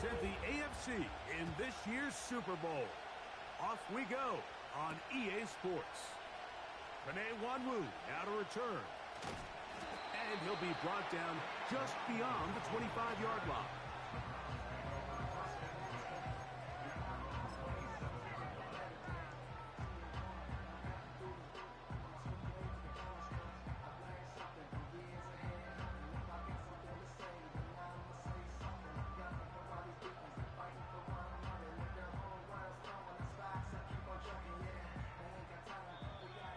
represent the AFC in this year's Super Bowl. Off we go on EA Sports. Penei Wanwu now to return. And he'll be brought down just beyond the 25-yard line.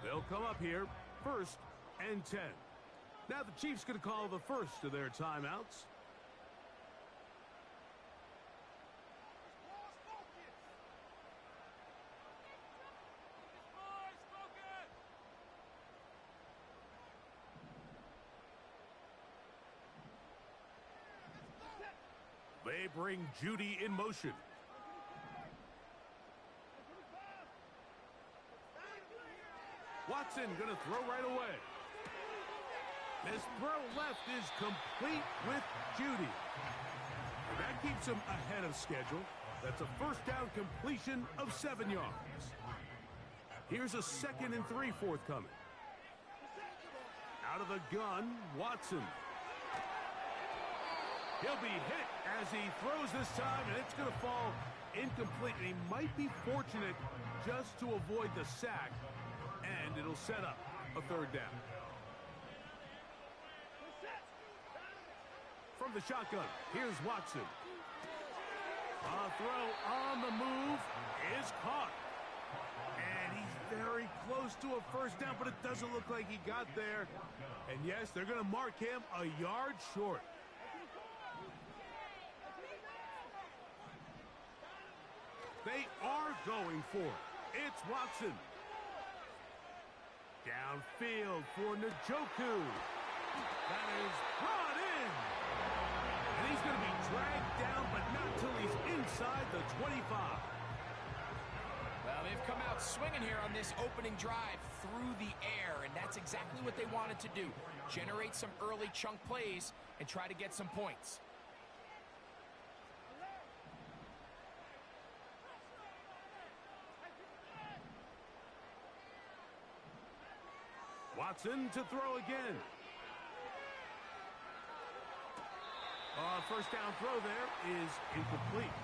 They'll come up here, 1st and 10. Now the Chiefs going to call the first of their timeouts. They bring Judy in motion. Watson going to throw right away. This throw left is complete with Judy. That keeps him ahead of schedule. That's a first down completion of 7 yards. Here's a 2nd and 3 forthcoming. Out of the gun, Watson. He'll be hit as he throws this time, and it's going to fall incomplete. And he might be fortunate just to avoid the sack, and it'll set up a 3rd down. From the shotgun, here's Watson. A throw on the move is caught. And he's very close to a first down, but it doesn't look like he got there. And yes, they're going to mark him a yard short. They are going for it. It's Watson. Downfield for Njoku. That is brought in. And he's going to be dragged down, but not until he's inside the 25. Well, they've come out swinging here on this opening drive through the air, and that's exactly what they wanted to do. Generate some early chunk plays and try to get some points. Watson to throw again. First down throw there is incomplete.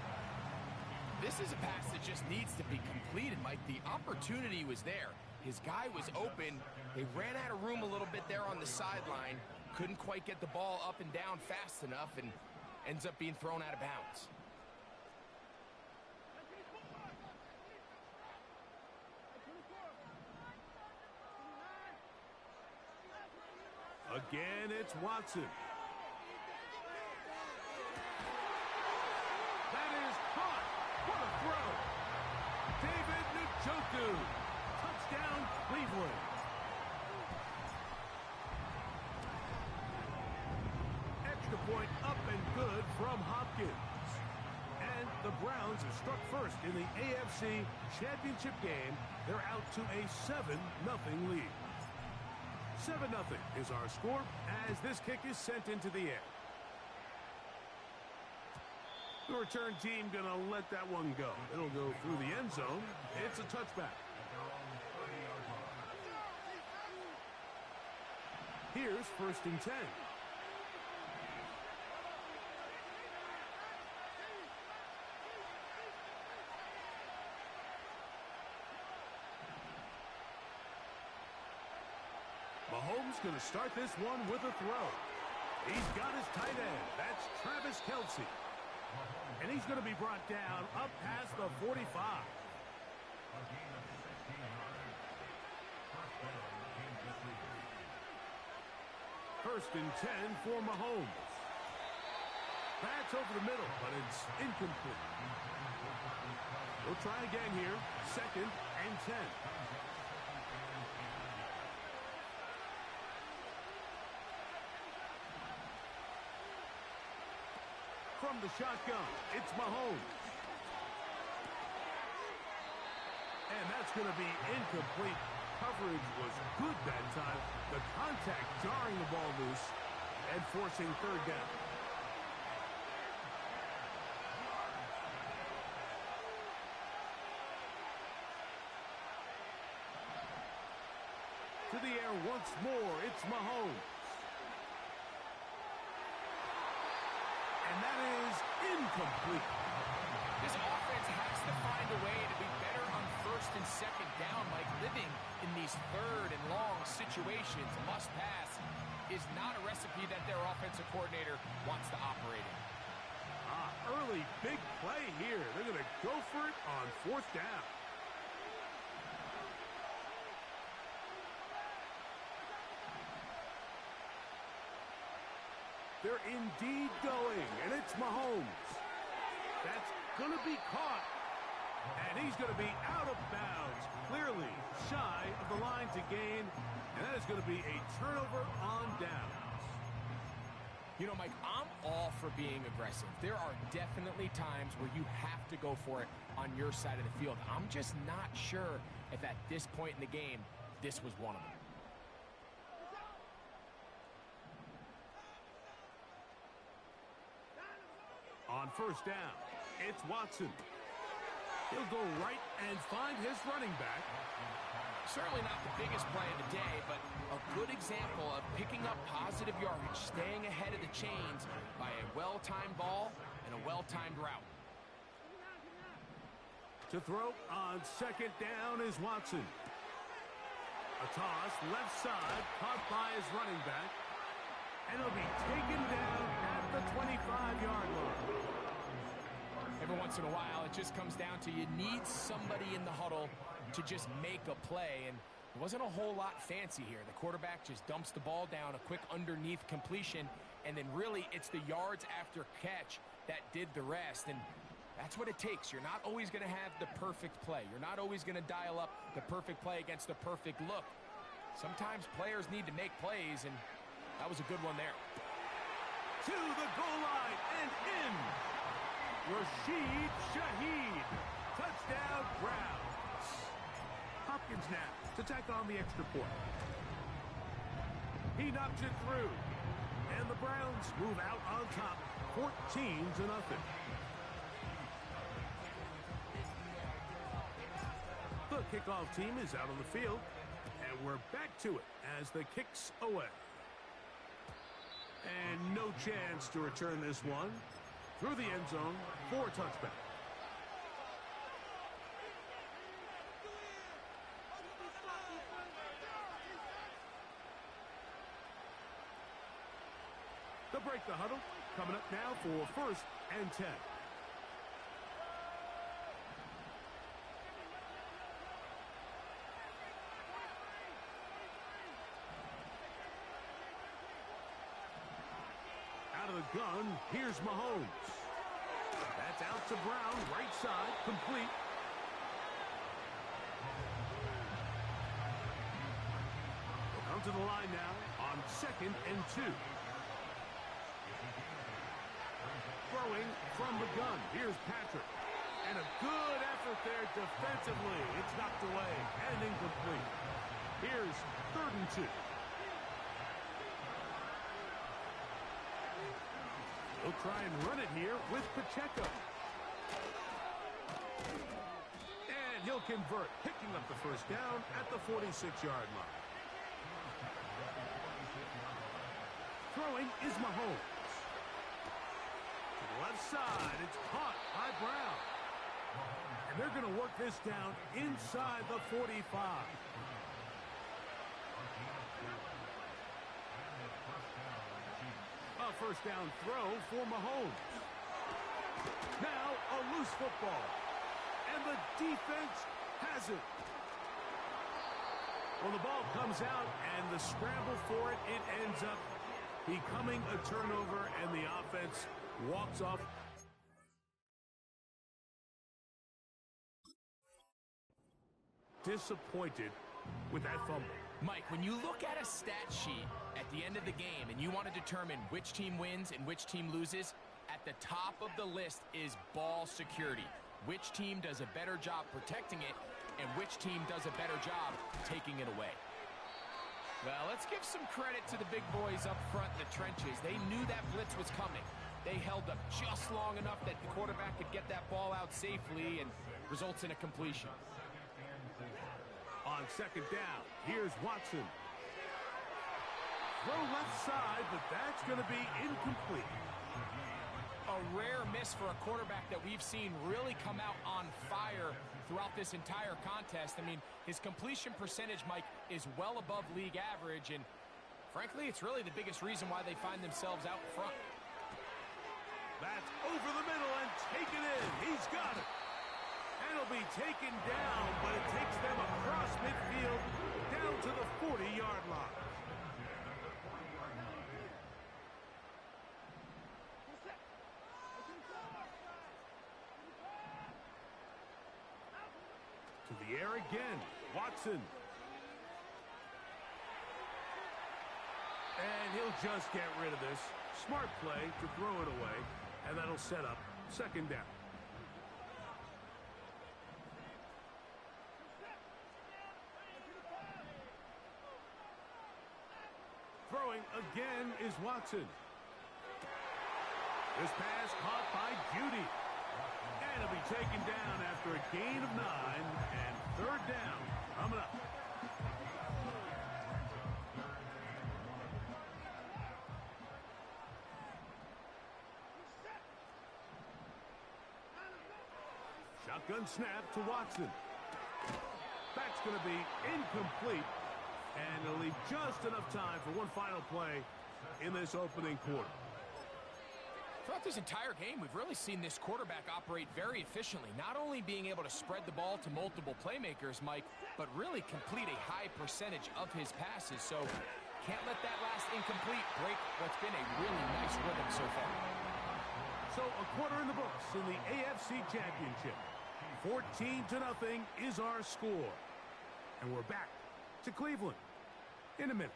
This is a pass that just needs to be completed, Mike. The opportunity was there. His guy was open. They ran out of room a little bit there on the sideline. Couldn't quite get the ball up and down fast enough and ends up being thrown out of bounds. Again, it's Watson. That is caught. What a throw. David Njoku. Touchdown, Cleveland. Extra point up and good from Hopkins. And the Browns have struck first in the AFC Championship game. They're out to a 7-0 lead. 7-0 is our score as this kick is sent into the air. The return team going to let that one go. It'll go through the end zone. It's a touchback. Here's 1st and 10. Mahomes going to start this one with a throw. He's got his tight end. That's Travis Kelce. And he's going to be brought down up past the 45. First and 10 for Mahomes. That's over the middle, but it's incomplete. We'll try again here. 2nd and 10. From the shotgun, it's Mahomes. And that's going to be incomplete. Coverage was good that time. The contact jarring the ball loose and forcing 3rd down. To the air once more, it's Mahomes. And that is incomplete. This offense has to find a way to be better on first and second down, like living in these third and long situations. Must pass is not a recipe that their offensive coordinator wants to operate in. Early big play here. They're going to go for it on fourth down. They're indeed going, and it's Mahomes. That's going to be caught, and he's going to be out of bounds, clearly shy of the line to gain, and that is going to be a turnover on downs. You know, Mike, I'm all for being aggressive. There are definitely times where you have to go for it on your side of the field. I'm just not sure if at this point in the game, this was one of them. On first down, it's Watson. He'll go right and find his running back. Certainly not the biggest play of the day, but a good example of picking up positive yardage, staying ahead of the chains by a well-timed ball and a well-timed route. To throw on second down is Watson. A toss left side, caught by his running back. And it'll be taken down at the 25-yard line. Every once in a while, it just comes down to you need somebody in the huddle to just make a play, and it wasn't a whole lot fancy here. The quarterback just dumps the ball down, a quick underneath completion, and then really it's the yards after catch that did the rest, and that's what it takes. You're not always going to have the perfect play. You're not always going to dial up the perfect play against the perfect look. Sometimes players need to make plays, and that was a good one there. To the goal line and in. Rashid Shaheed. Touchdown, Browns. Hopkins now to tack on the extra point. He knocks it through. And the Browns move out on top, 14-0. The kickoff team is out on the field. And we're back to it as the kick's away. And no chance to return this one. Through the end zone for a touchback. They'll break the huddle. Coming up now for first and 10. Out of the gun, here's Mahomes. That's out to Brown, right side, complete. They'll come to the line now on second and 2. Throwing from the gun, here's Patrick. And a good effort there defensively. It's knocked away and incomplete. Here's third and 2. He'll try and run it here with Pacheco. And he'll convert, picking up the first down at the 46-yard line. Throwing is Mahomes. To the left side, it's caught by Brown. And they're going to work this down inside the 45. First down throw for Mahomes. Now a loose football. And the defense has it. Well, the ball comes out and the scramble for it, it ends up becoming a turnover and the offense walks off. Disappointed with that fumble. Mike, when you look at a stat sheet at the end of the game and you want to determine which team wins and which team loses, at the top of the list is ball security. Which team does a better job protecting it and which team does a better job taking it away. Well, let's give some credit to the big boys up front in the trenches. They knew that blitz was coming. They held up just long enough that the quarterback could get that ball out safely and results in a completion. On second down, here's Watson. Throw left side, but that's going to be incomplete. A rare miss for a quarterback that we've seen really come out on fire throughout this entire contest. I mean, his completion percentage, Mike, is well above league average, and frankly, it's really the biggest reason why they find themselves out front. That's over the middle and taken in. He's got it. And it'll be taken down, but it takes them across midfield down to the 40-yard line. To the air again, Watson. And he'll just get rid of this. Smart play to throw it away, and that'll set up second down. Throwing again is Watson. This pass caught by Beauty. And it'll be taken down after a gain of 9, and third down coming up. Shotgun snap to Watson. That's going to be incomplete, and it'll leave just enough time for one final play in this opening quarter. Throughout this entire game, we've really seen this quarterback operate very efficiently, not only being able to spread the ball to multiple playmakers, Mike, but really complete a high percentage of his passes. So can't let that last incomplete break what's been a really nice rhythm so far. So a quarter in the books in the AFC Championship. 14-0 is our score. And we're back to Cleveland in a minute.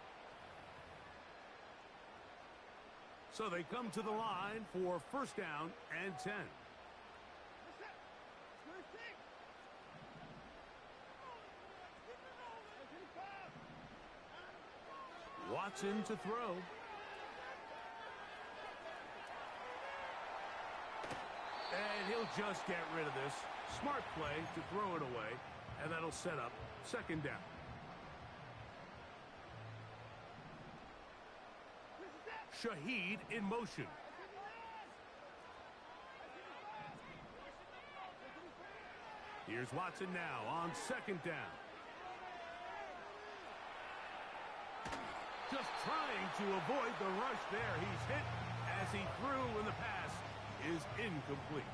So they come to the line for first down and 10. Watson to throw. And he'll just get rid of this. Smart play to throw it away, and that'll set up second down. Shaheed in motion. Here's Watson now on second down. Just trying to avoid the rush there. He's hit as he threw, and the pass is incomplete.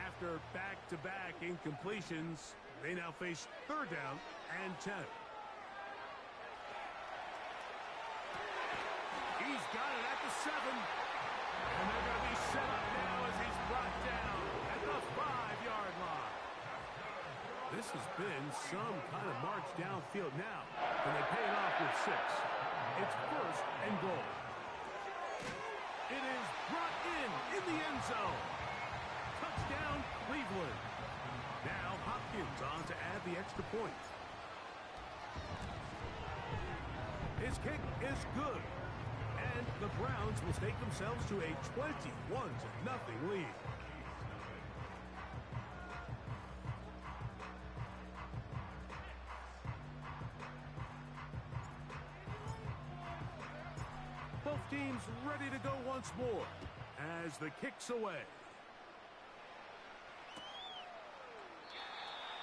After back-to-back incompletions, they now face third down and 10. He's got it at the 7. And they're going to be set up now as he's brought down at the 5-yard line. This has been some kind of march downfield now, and they pay it off with 6. It's first and goal. It is brought in the end zone. Touchdown, Cleveland. Now Hopkins on to add the extra point. His kick is good. And the Browns will take themselves to a 21-0 lead. Both teams ready to go once more as the kick's away.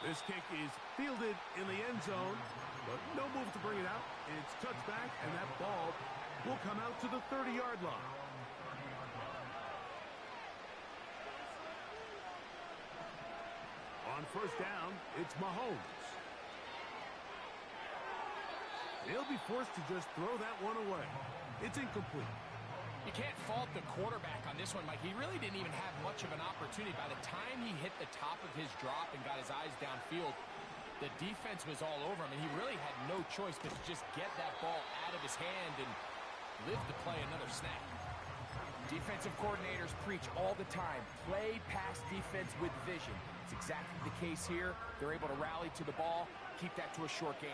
This kick is fielded in the end zone, but no move to bring it out. It's touched back, and that ball will come out to the 30-yard line. On first down, it's Mahomes. He'll be forced to just throw that one away. It's incomplete. You can't fault the quarterback on this one, Mike. He really didn't even have much of an opportunity. By the time he hit the top of his drop and got his eyes downfield, the defense was all over him, and he really had no choice but to just get that ball out of his hand and live to play another snap. Defensive coordinators preach all the time, play pass defense with vision. It's exactly the case here. They're able to rally to the ball, keep that to a short game.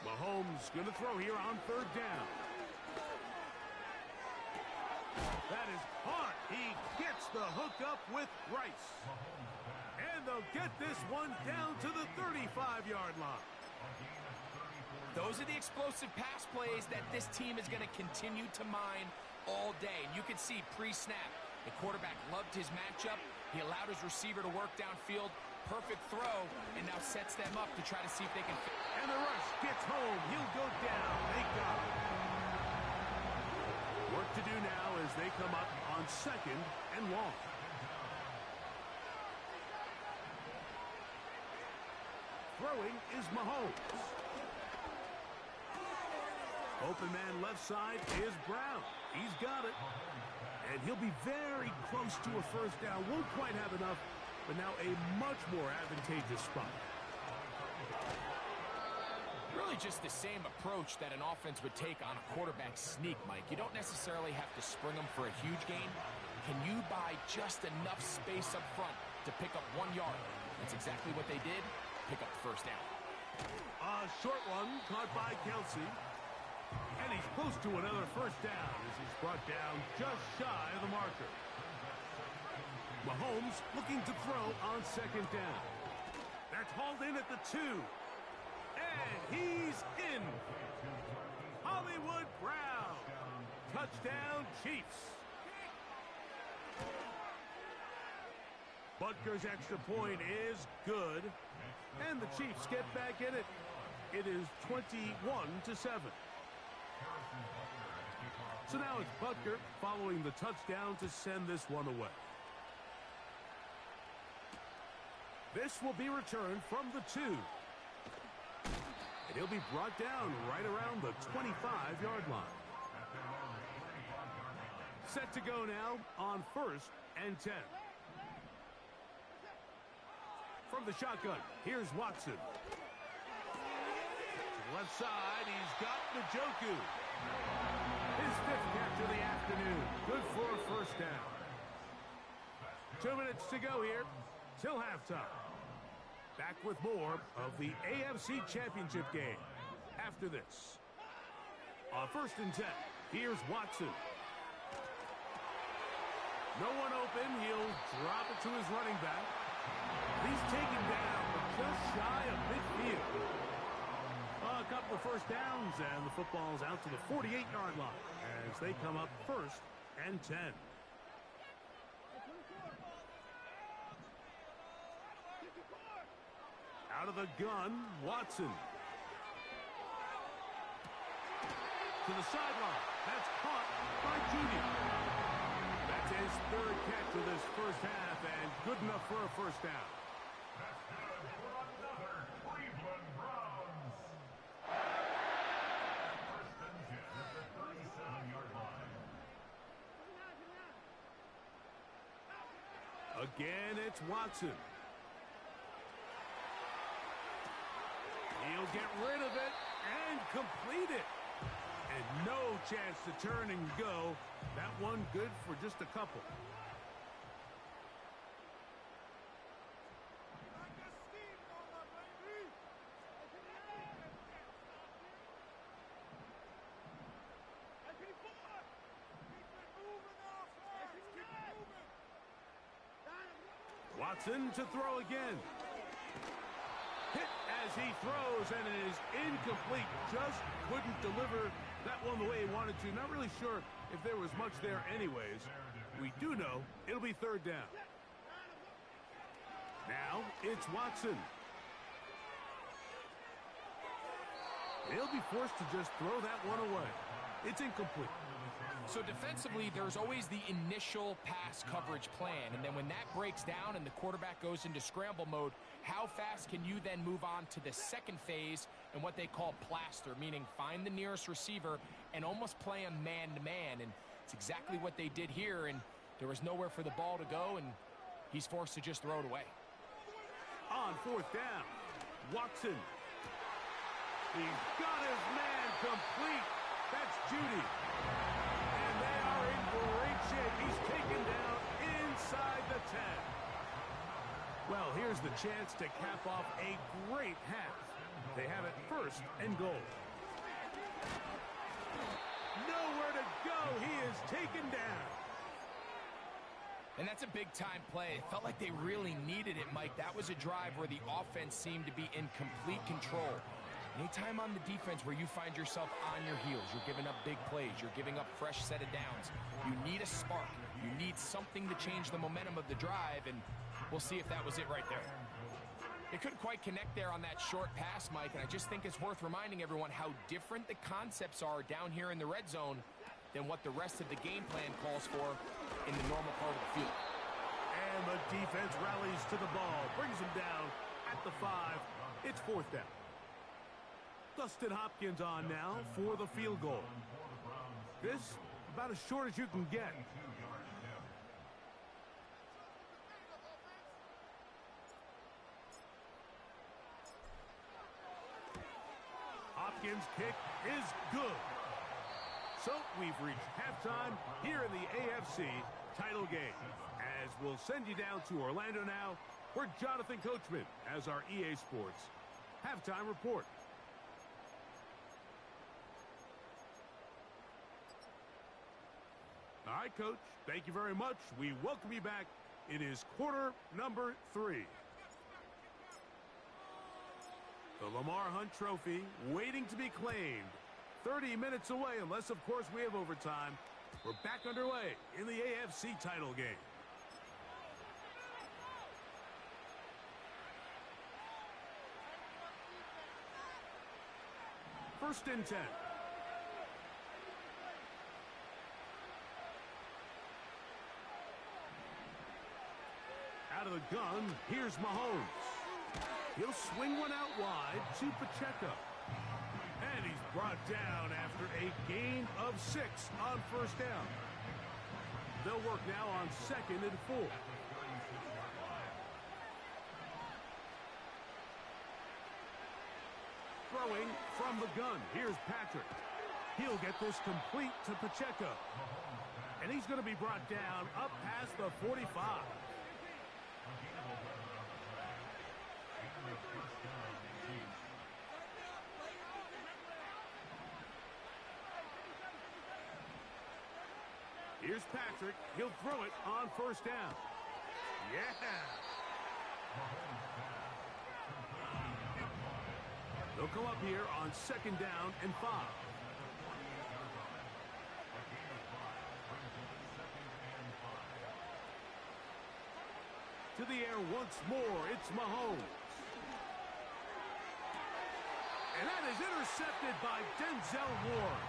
Mahomes going to throw here on third down. That is caught. He gets the hook up with Rice. And they'll get this one down to the 35-yard line. Those are the explosive pass plays that this team is going to continue to mine all day. And you can see pre-snap, the quarterback loved his matchup. He allowed his receiver to work downfield. Perfect throw, and now sets them up to try to see if they can fit. And the rush gets home. He'll go down. They got him. Work to do now as they come up on 2nd and long. Throwing is Mahomes. Open man left side is Brown. He's got it. And he'll be very close to a first down. Won't quite have enough, but now a much more advantageous spot. Really just the same approach that an offense would take on a quarterback sneak, Mike. You don't necessarily have to spring them for a huge gain. Can you buy just enough space up front to pick up 1 yard? That's exactly what they did. Pick up the first down. A short one caught by Kelsey. And he's close to another first down as he's brought down just shy of the marker. Mahomes looking to throw on 2nd down. That's hauled in at the 2. And he's in. Hollywood Brown. Touchdown, Chiefs. Butker's extra point is good. And the Chiefs get back in it. It is 21-7. So now it's Butker following the touchdown to send this one away. This will be returned from the 2. And he'll be brought down right around the 25-yard line. Set to go now on 1st and 10. From the shotgun, here's Watson. Left side, he's got Njoku. His 5th catch of the afternoon. Good for a first down. 2 minutes to go here till halftime. Back with more of the AFC Championship game after this. On 1st and 10, here's Watson. No one open. He'll drop it to his running back. He's taken down, but just shy of midfield. A couple of first downs, and the football's out to the 48-yard line as they come up 1st and 10. Out of the gun, Watson. To the sideline. That's caught by Judy. That's his 3rd catch of this first half, and good enough for a first down. Again, it's Watson. He'll get rid of it and complete it. And no chance to turn and go. That one good for just a couple. Watson to throw again. Hit as he throws, and it is incomplete. Just couldn't deliver that one the way he wanted to. Not really sure if there was much there anyways. We do know it'll be 3rd down. Now it's Watson. He'll be forced to just throw that one away. It's incomplete. So defensively, there's always the initial pass coverage plan, and then when that breaks down and the quarterback goes into scramble mode, how fast can you then move on to the 2nd phase and what they call plaster, meaning find the nearest receiver and almost play him man-to-man, and it's exactly what they did here, and there was nowhere for the ball to go, and he's forced to just throw it away. On 4th down, Watson. He's got his man complete. That's Judy. And they are in great shape. He's taken down inside the 10. Well, here's the chance to cap off a great half. They have it 1st and goal. Nowhere to go. He is taken down. And that's a big-time play. It felt like they really needed it, Mike. That was a drive where the offense seemed to be in complete control. Anytime on the defense where you find yourself on your heels, you're giving up big plays, you're giving up fresh set of downs, you need a spark. You need something to change the momentum of the drive, and we'll see if that was it right there. They couldn't quite connect there on that short pass, Mike, and I just think it's worth reminding everyone how different the concepts are down here in the red zone than what the rest of the game plan calls for in the normal part of the field. And the defense rallies to the ball, brings him down at the 5. It's 4th down. Dustin Hopkins on now for the field goal. This about as short as you can get. Hopkins' kick is good. So we've reached halftime here in the AFC title game. As we'll send you down to Orlando now, where Jonathan Coachman has our EA Sports halftime report. All right, Coach, thank you very much. We welcome you back. It is quarter number 3. The Lamar Hunt Trophy waiting to be claimed. 30 minutes away, unless, of course, we have overtime. We're back underway in the AFC title game. First and 10. Out of the gun, here's Mahomes. He'll swing one out wide to Pacheco. And he's brought down after a gain of 6 on first down. They'll work now on 2nd and 4. Throwing from the gun. Here's Patrick. He'll get this complete to Pacheco. And he's going to be brought down up past the 45. Here's Patrick. He'll throw it on first down. Yeah. They'll come up here on 2nd down and 5. To the air once more. It's Mahomes. And that is intercepted by Denzel Ward.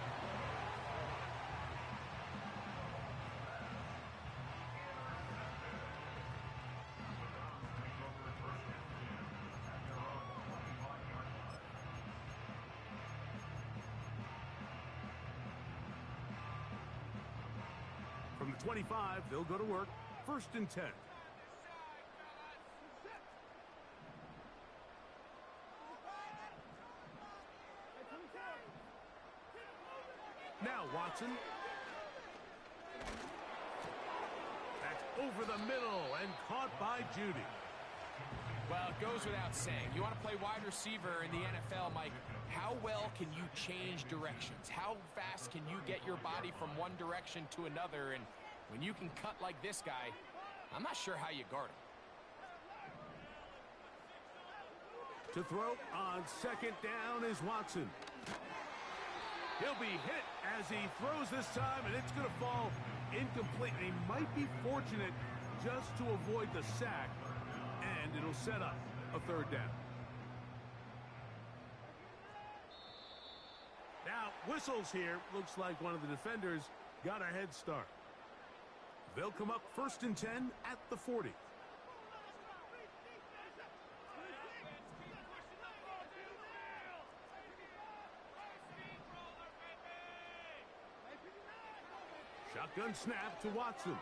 From the 25, they'll go to work. 1st and 10. Now Watson. That's over the middle and caught by Judy. Well, it goes without saying. You want to play wide receiver in the NFL, Mike, how well can you change directions? How fast can you get your body from one direction to another? And when you can cut like this guy, I'm not sure how you guard him. To throw on 2nd down is Watson. He'll be hit as he throws this time, and it's going to fall incomplete. And he might be fortunate just to avoid the sack, and it'll set up a 3rd down. Now, whistles here. Looks like one of the defenders got a head start. They'll come up 1st and 10 at the 40. Shotgun snap to Watson.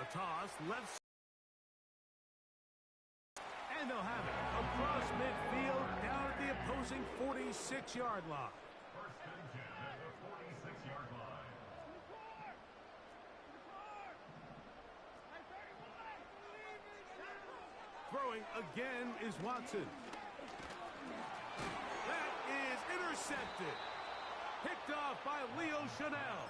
A toss left. And they'll have it across midfield down at the opposing 46-yard line. 1st and 10 at the 46-yard line. Throwing again is Watson. That is intercepted. Picked off by Leo Chanel.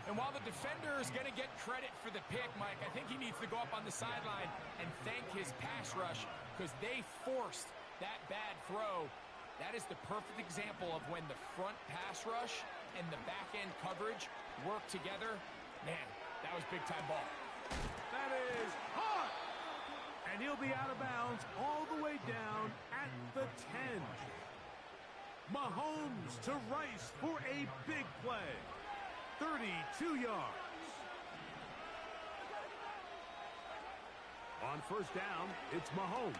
And while the defender is going to get credit for the pick, Mike, I think he needs to go up on the sideline and thank his pass rush because they forced that bad throw. That is the perfect example of when the front pass rush and the back-end coverage work together. Man, that was big-time ball. That is hot! And he'll be out of bounds all the way down at the 10. Mahomes to Rice for a big play. 32 yards. On first down, it's Mahomes.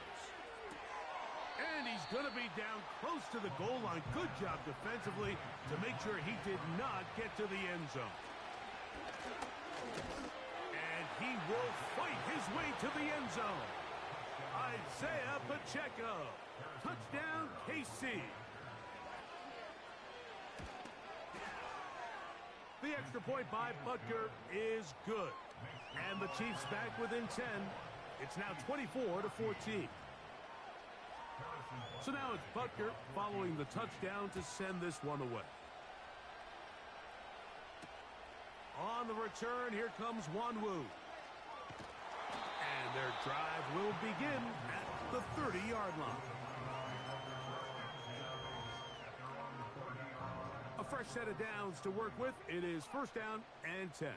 And he's going to be down close to the goal line. Good job defensively to make sure he did not get to the end zone. And he will fight his way to the end zone. Isaiah Pacheco. Touchdown, KC. The extra point by Butker is good. And the Chiefs back within 10. It's now 24-14. So now it's Butker following the touchdown to send this one away. On the return, here comes Wanwu. And their drive will begin at the 30-yard line. A fresh set of downs to work with. It is first down and 10.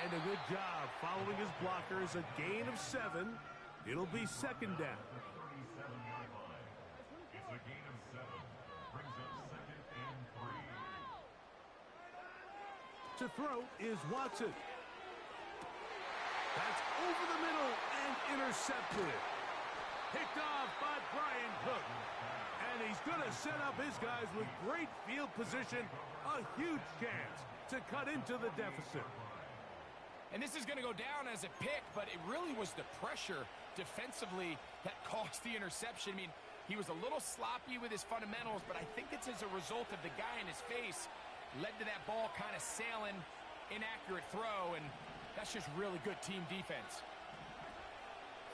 And a good job following his blockers. A gain of 7. It'll be second down. 37-yard line. It's a gain of 7. Brings up second and 3. To throw is Watson. That's over the middle and intercepted. Picked off by Brian Cook. And he's going to set up his guys with great field position. A huge chance to cut into the deficit. And this is going to go down as a pick, but it really was the pressure defensively that caused the interception. I mean, he was a little sloppy with his fundamentals, but I think it's as a result of the guy in his face led to that ball kind of sailing, inaccurate throw, and that's just really good team defense.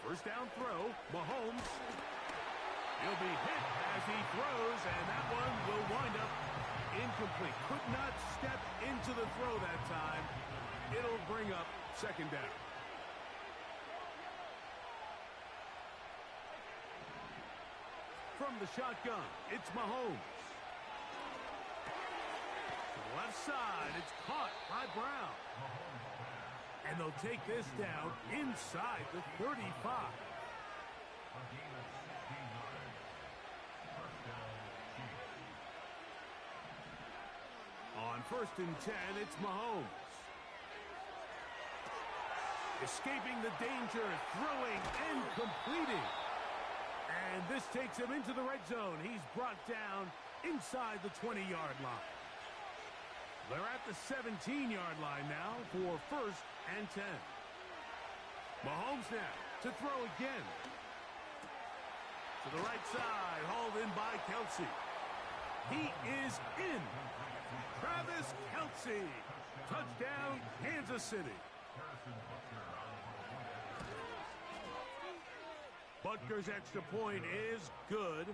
First down throw, Mahomes. He'll be hit as he throws, and that one will wind up incomplete. Could not step into the throw that time. It'll bring up second down. From the shotgun, it's Mahomes. To the left side, it's caught by Brown. And they'll take this down inside the 35. On first and 10, it's Mahomes. Escaping the danger, throwing and completing. And this takes him into the red zone. He's brought down inside the 20-yard line. They're at the 17-yard line now for first and 10. Mahomes now to throw again. To the right side, hauled in by Kelsey. He is in. Travis Kelsey. Touchdown, Kansas City. Butker's extra point is good.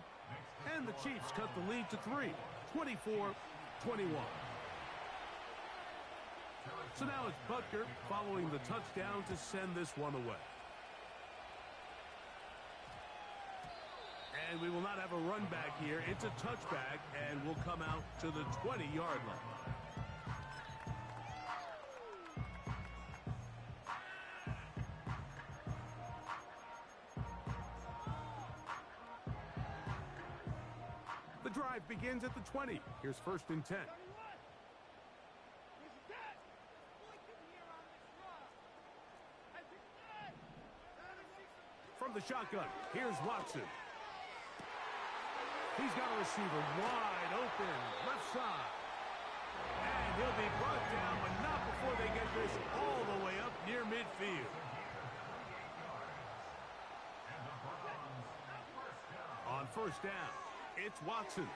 And the Chiefs cut the lead to 3, 24-21. So now it's Butker following the touchdown to send this one away. And we will not have a run back here. It's a touchback, and will come out to the 20-yard line. The drive begins at the 20. Here's first and 10. From the shotgun, here's Watson. He's got a receiver wide open, left side. And he'll be brought down, but not before they get this all the way up near midfield. On first down, it's Watson.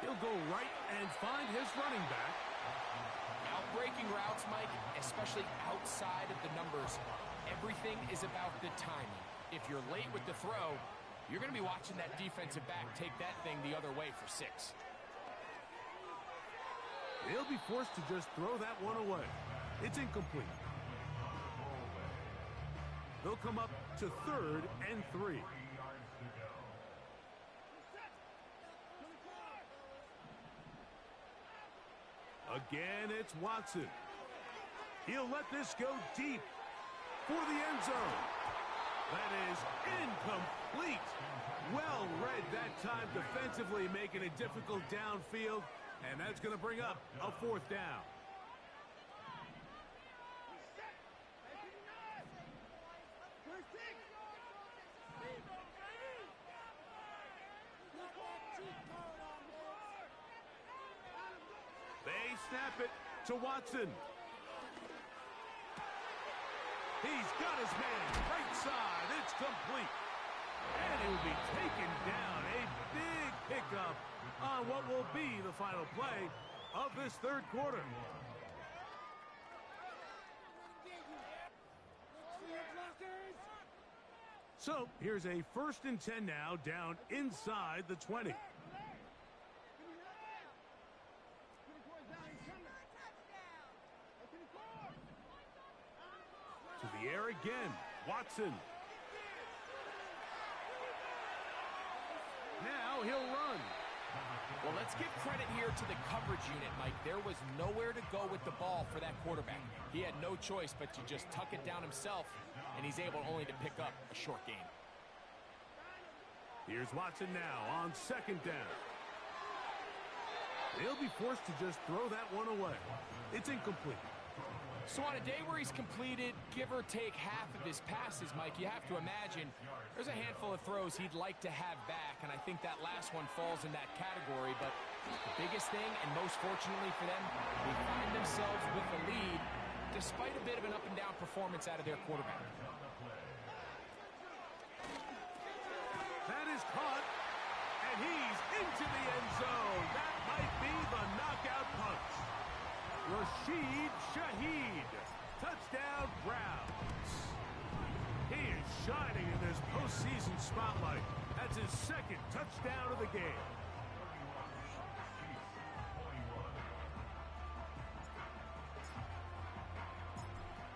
He'll go right and find his running back. Out-breaking routes, Mike, especially outside of the numbers, everything is about the timing. If you're late with the throw, you're going to be watching that defensive back take that thing the other way for 6. He'll be forced to just throw that one away. It's incomplete. They'll come up to 3rd and 3. Again, it's Watson. He'll let this go deep for the end zone. That is incomplete. Well read that time defensively, making it difficult downfield, and that's going to bring up a 4th down. They snap it to Watson. He's got his man right side. It's complete. And he will be taken down. A big pickup on what will be the final play of this 3rd quarter. So here's a 1st and 10 now, down inside the 20. To the air again, Watson. Now he'll run. Well, let's give credit here to the coverage unit, Mike. There was nowhere to go with the ball for that quarterback. He had no choice but to just tuck it down himself, and he's able only to pick up a short gain. Here's Watson now on 2nd down. He'll be forced to just throw that one away. It's incomplete. So on a day where he's completed, give or take half of his passes, Mike, you have to imagine there's a handful of throws he'd like to have back, and I think that last one falls in that category. But the biggest thing, and most fortunately for them, they find themselves with the lead despite a bit of an up-and-down performance out of their quarterback. That is caught, and he's into the end zone. That might be the knockout punch. Rashid Shaheed, touchdown Browns. He is shining in this postseason spotlight. That's his 2nd touchdown of the game.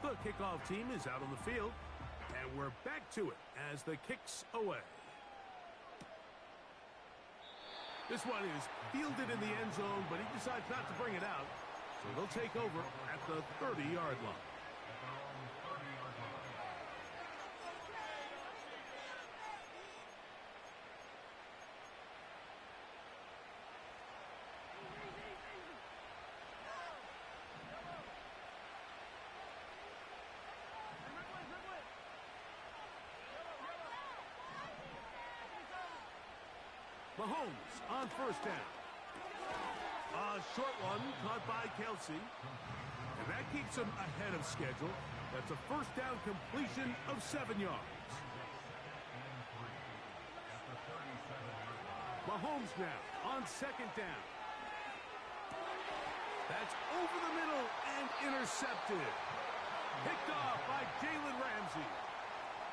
The kickoff team is out on the field, and we're back to it as the kick's away. This one is fielded in the end zone, but he decides not to bring it out. So they'll take over at the 30-yard line. Mahomes on 1st down. A short one caught by Kelsey. And that keeps him ahead of schedule. That's a 1st down completion of 7 yards. Mahomes now on 2nd down. That's over the middle and intercepted. Picked off by Jalen Ramsey.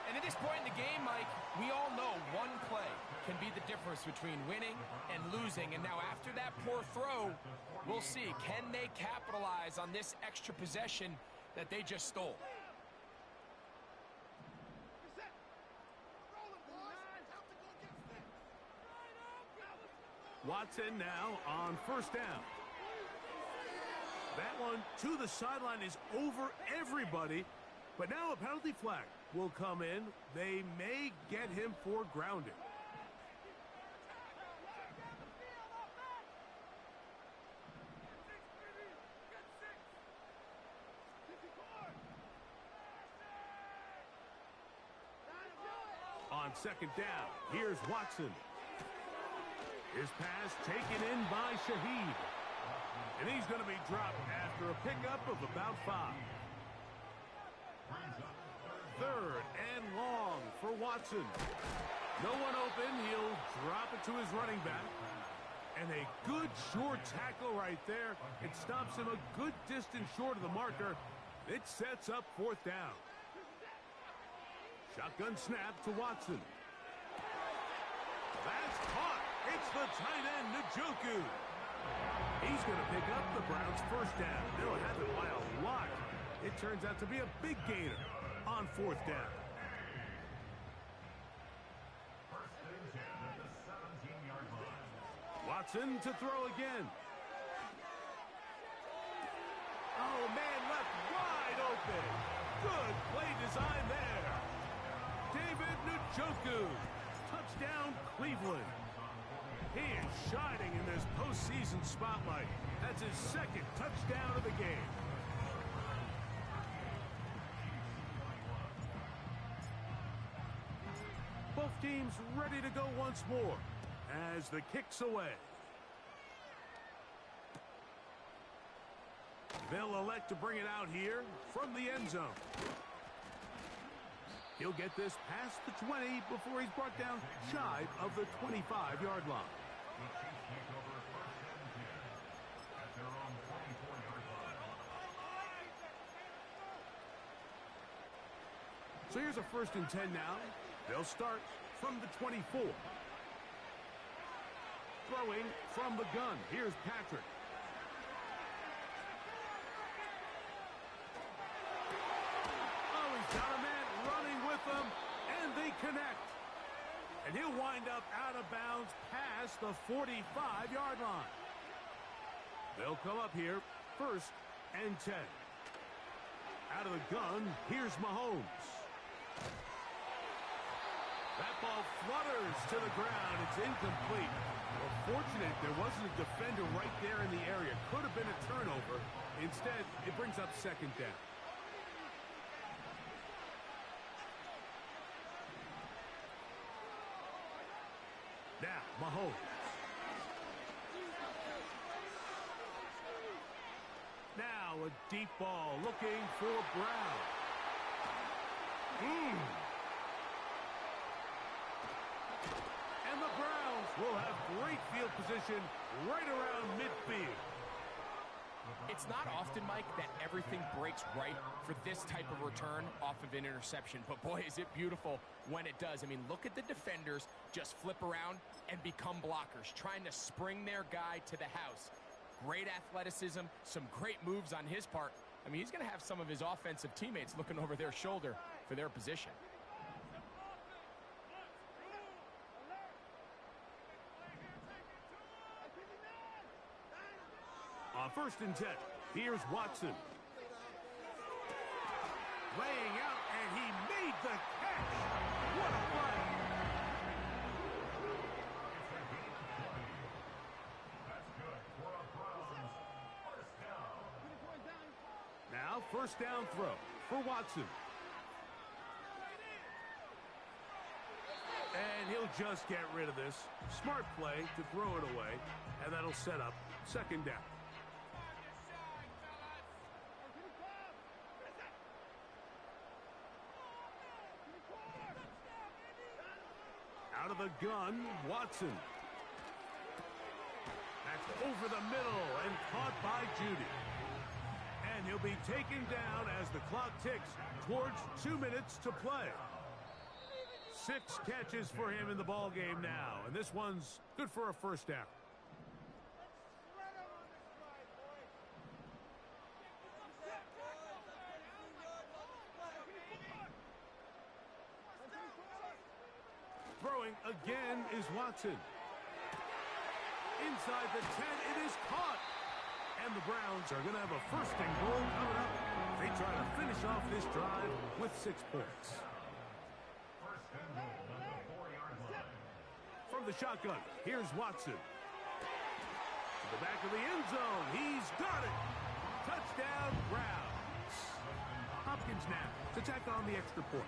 And at this point in the game, Mike, we all know one play can be the difference between winning and losing. And now after that poor throw, we'll see, can they capitalize on this extra possession that they just stole? Watson now on 1st down. That one to the sideline is over everybody. But now a penalty flag will come in. They may get him for grounding. On 2nd down, here's Watson. His pass taken in by Shaheed. And he's going to be dropped after a pickup of about 5. 3rd and long for Watson. No one open. He'll drop it to his running back. And a good short tackle right there. It stops him a good distance short of the marker. It sets up fourth down. Shotgun snap to Watson. That's caught. It's the tight end, Njoku. He's going to pick up the Browns' first down. They'll have it by a lot. It turns out to be a big gainer on fourth down. First and 10 at the 17-yard line. Watson to throw again. Oh, man, left wide open. Good play design there. David Njoku. Touchdown, Cleveland. He is shining in this postseason spotlight. That's his second touchdown of the game. Both teams ready to go once more as the kick's away. They'll elect to bring it out here from the end zone. He'll get this past the 20 before he's brought down shy of the 25-yard line. The Chiefs take over first and 10 at their own 24-yard line. So here's a first and 10 now. They'll start from the 24. Throwing from the gun. Here's Patrick. Oh, he's got a man running with them, and they connect. And he'll wind up out of bounds past the 45-yard line. They'll come up here first and 10. Out of the gun, here's Mahomes. That ball flutters to the ground. It's incomplete. Well, fortunate there wasn't a defender right there in the area. Could have been a turnover. Instead, it brings up second down. Now, Mahomes. Now a deep ball looking for Brown. And the Browns will have great field position right around midfield. It's not often, Mike, that everything breaks right for this type of return off of an interception. But, boy, is it beautiful when it does. I mean, look at the defenders just flip around and become blockers, trying to spring their guy to the house. Great athleticism, some great moves on his part. I mean, he's going to have some of his offensive teammates looking over their shoulder for their position. On first and 10, here's Watson. Laying out, and he made the catch. What a play. That's good for a Browns first down. Now, first down throw for Watson. And he'll just get rid of this. Smart play to throw it away, and that'll set up second down. Out of the gun, Watson. That's over the middle and caught by Judy. And he'll be taken down as the clock ticks towards 2 minutes to play. 6 catches for him in the ball game now, and this one's good for a first down. Throwing again is Watson. Inside the 10, it is caught. And the Browns are going to have a first and goal coming up. They try to finish off this drive with 6 points. First and goal at the 4-yard line. From the shotgun, here's Watson. To the back of the end zone, he's got it. Touchdown, Browns. Hopkins now to tack on the extra point.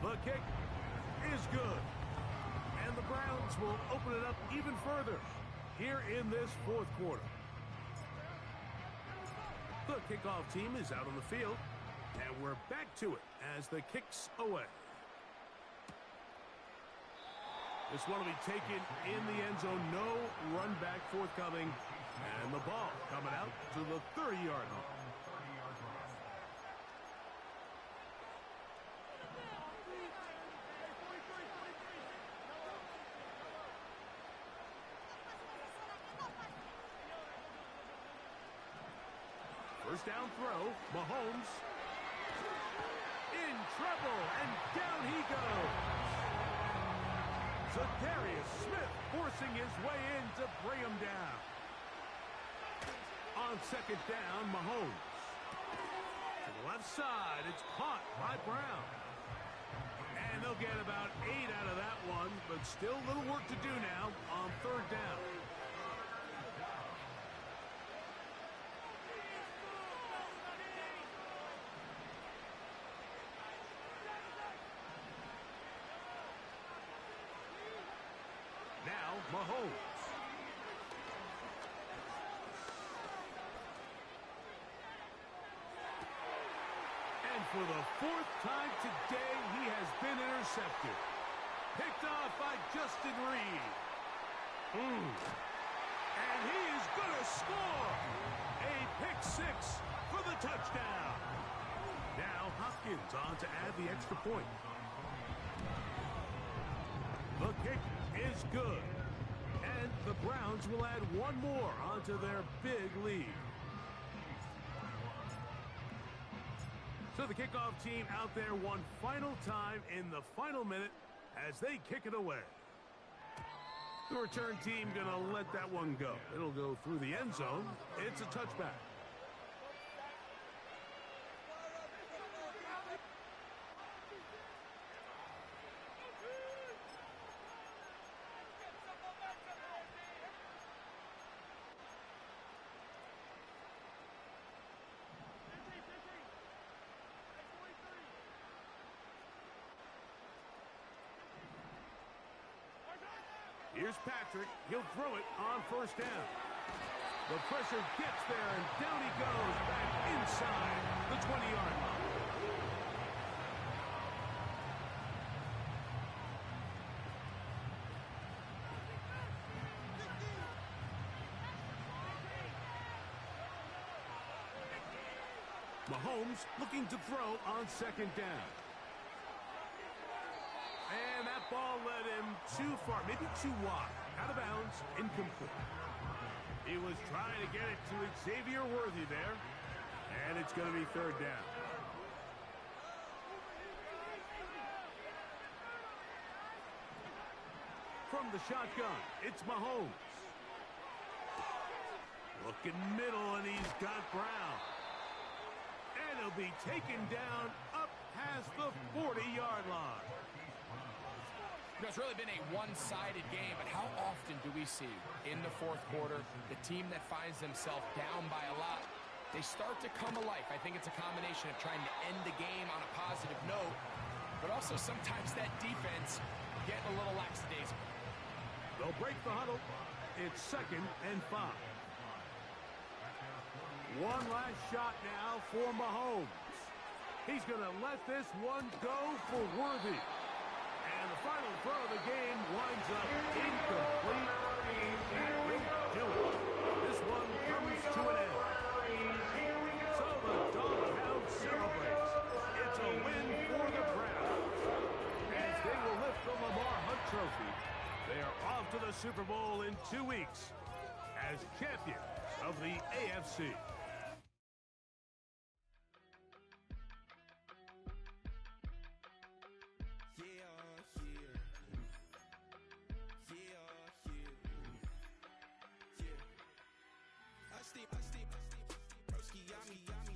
The kick is good. And the Browns will open it up even further here in this fourth quarter. The kickoff team is out on the field, and we're back to it as the kick's away. This one will be taken in the end zone. No run back forthcoming. And the ball coming out to the 30-yard line. First down throw, Mahomes in trouble, and down he goes. Zadarius Smith forcing his way in to bring him down. On second down, Mahomes. To the left side, it's caught by Brown. And they'll get about 8 out of that one, but still a little work to do now on third down. Now, Mahomes. And for the 4th time today, he has been intercepted. Picked off by Justin Reed. And he is going to score. A pick 6 for the touchdown. Now, Hopkins on to add the extra point. The kick is good. And the Browns will add one more onto their big lead. So the kickoff team out there one final time in the final minute as they kick it away. The return team going to let that one go. It'll go through the end zone. It's a touchback. Here's Patrick. He'll throw it on first down. The pressure gets there, and down he goes back inside the 20-yard line. Mahomes looking to throw on second down. And that ball led him too far, maybe too wide. Out of bounds, incomplete. He was trying to get it to Xavier Worthy there. And it's going to be third down. From the shotgun, it's Mahomes. Looking middle, and he's got Brown. And he'll be taken down up past the 40-yard line. You know, it's really been a one-sided game, but how often do we see in the fourth quarter the team that finds themselves down by a lot, they start to come alive. I think it's a combination of trying to end the game on a positive note, but also sometimes that defense getting a little lackadaisical. They'll break the huddle. It's 2nd and 5. One last shot now for Mahomes. He's going to let this one go for Worthy. And the final throw of the game winds up incomplete. That will do it. This one comes to an end. So the Doghound celebrates. It's a win for the Browns. As they will lift the Lamar Hunt Trophy, they are off to the Super Bowl in 2 weeks as champions of the AFC.